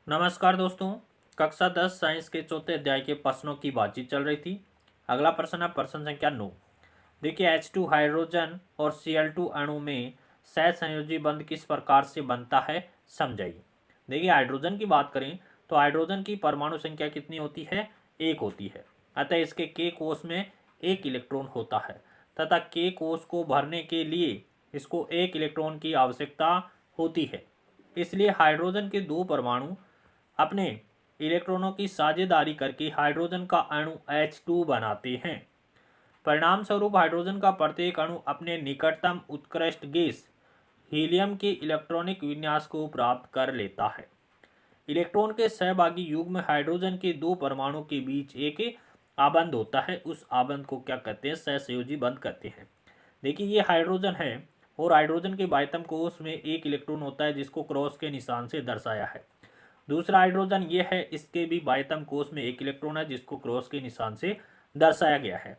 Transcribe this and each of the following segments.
नमस्कार दोस्तों। कक्षा 10 साइंस के चौथे अध्याय के प्रश्नों की बातचीत चल रही थी। अगला प्रश्न है प्रश्न संख्या 9। देखिए H2 हाइड्रोजन और Cl2 अणु में सहसंयोजी बंध किस प्रकार से बनता है, समझाइए। देखिए हाइड्रोजन की बात करें तो हाइड्रोजन की परमाणु संख्या कितनी होती है, 1 होती है। अतः इसके K कोष में 1 इलेक्ट्रॉन होता है तथा K कोष को भरने के लिए इसको 1 इलेक्ट्रॉन की आवश्यकता होती है। इसलिए हाइड्रोजन के दो परमाणु अपने इलेक्ट्रॉनों की साझेदारी करके हाइड्रोजन का अणु H2 बनाते हैं। परिणाम स्वरूप हाइड्रोजन का प्रत्येक अणु अपने निकटतम उत्कृष्ट गैस हीलियम के इलेक्ट्रॉनिक विन्यास को प्राप्त कर लेता है। इलेक्ट्रॉन के सहभागी युग्म में हाइड्रोजन के दो परमाणु के बीच एक आबंध होता है। उस आबंध को क्या कहते हैं, सहसंयोजी बंध कहते हैं। देखिए ये हाइड्रोजन है और हाइड्रोजन के बाह्यतम कोष में 1 इलेक्ट्रॉन होता है जिसको क्रॉस के निशान से दर्शाया है। दूसरा हाइड्रोजन ये है, इसके भी बाह्यतम कोष में 1 इलेक्ट्रॉन है जिसको क्रॉस के निशान से दर्शाया गया है।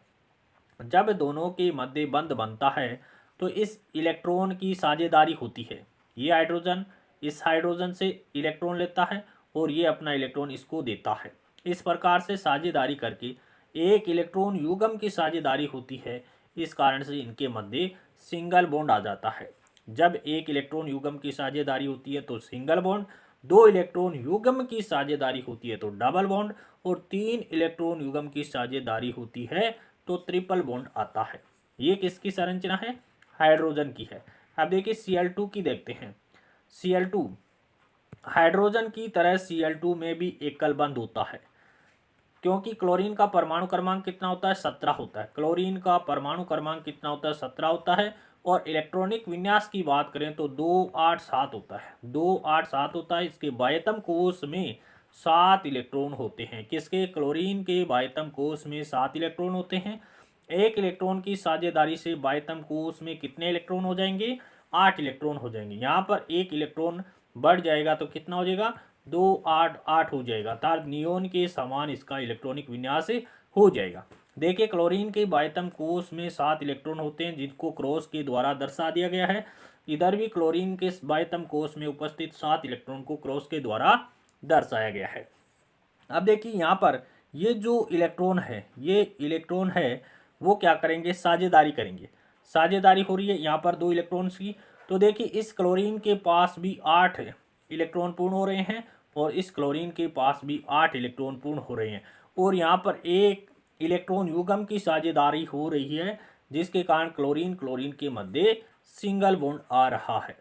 जब दोनों के मध्य बंध बनता है तो इस इलेक्ट्रॉन की साझेदारी होती है। ये हाइड्रोजन इस हाइड्रोजन से इलेक्ट्रॉन लेता है और ये अपना इलेक्ट्रॉन इसको देता है। इस प्रकार से साझेदारी करके एक इलेक्ट्रॉन युग्म की साझेदारी होती है। इस कारण से इनके मध्य सिंगल बॉन्ड आ जाता है। जब एक इलेक्ट्रॉन युग्म की साझेदारी होती है तो सिंगल बॉन्ड, 2 इलेक्ट्रॉन युग्म की साझेदारी होती है तो डबल बॉन्ड और 3 इलेक्ट्रॉन युग्म की साझेदारी होती है तो ट्रिपल बॉन्ड आता है। ये किसकी संरचना है, हाइड्रोजन की है। अब देखिए Cl2 की देखते हैं। Cl2 हाइड्रोजन की तरह Cl2 में भी एकल बंध होता है क्योंकि क्लोरीन का परमाणु क्रमांक कितना होता है, 17 होता है। क्लोरीन का परमाणु क्रमांक कितना होता है, 17 होता है। और इलेक्ट्रॉनिक विन्यास की बात करें तो 287 होता है, 287 होता है। इसके बाह्यतम कोष में 7 इलेक्ट्रॉन होते हैं। किसके, क्लोरीन के बाह्यतम कोष में 7 इलेक्ट्रॉन होते हैं। 1 इलेक्ट्रॉन की साझेदारी से बाह्यतम कोष में कितने इलेक्ट्रॉन हो जाएंगे, 8 इलेक्ट्रॉन हो जाएंगे। यहाँ पर 1 इलेक्ट्रॉन बढ़ जाएगा तो कितना हो जाएगा, 2 8 8 हो जाएगा। अर्थात नियोन के समान इसका इलेक्ट्रॉनिक विन्यास हो जाएगा। देखिए क्लोरीन के बाह्यतम कोष में 7 इलेक्ट्रॉन होते हैं जिनको क्रॉस के द्वारा दर्शा दिया गया है। इधर भी क्लोरीन के बाह्यतम कोष में उपस्थित 7 इलेक्ट्रॉन को क्रॉस के द्वारा दर्शाया गया है। अब देखिए यहाँ पर ये जो इलेक्ट्रॉन है, ये इलेक्ट्रॉन है वो क्या करेंगे, साझेदारी करेंगे। साझेदारी हो रही है यहाँ पर 2 इलेक्ट्रॉन्स की। तो देखिए इस क्लोरीन के पास भी 8 इलेक्ट्रॉन पूर्ण हो रहे हैं और इस क्लोरीन के पास भी 8 इलेक्ट्रॉन पूर्ण हो रहे हैं। और यहाँ पर एक इलेक्ट्रॉन युग्म की साझेदारी हो रही है जिसके कारण क्लोरीन क्लोरीन के मध्य सिंगल बॉन्ड आ रहा है।